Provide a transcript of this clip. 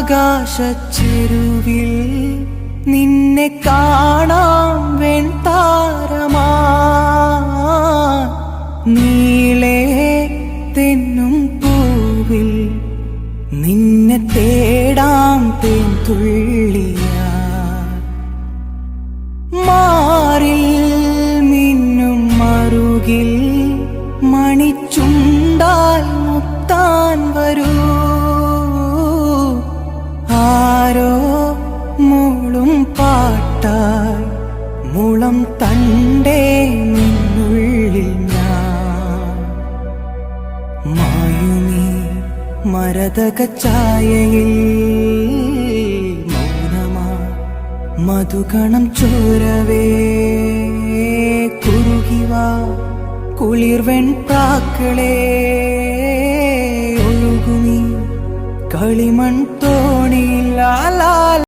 ആകാശച്ചെരുവിൽ നിന്നെ കാണാം വെൺതാരമാ നീളേ തെന്നും പൂവിൽ നിന്നെ തേടാം തേൻതുള്ളിയാ മാറിൽ മിന്നും മറുകിൽ മണിച്ചുണ്ടാൽ മുത്താൻ വരൂ ആരോ മൂളും പാട്ടായി മുളം തണ്ടേ നിന്നുള്ളിൽ ഞാൻ മായുമീ മരതക ഛായയിൽ മൗനമാ മധുകണം ചോരവേ കുറുകിവാ കുളിർവെൺ പ്രാക്കളേ ഒഴുകുമീ കളിമൺ തോണിയിൽ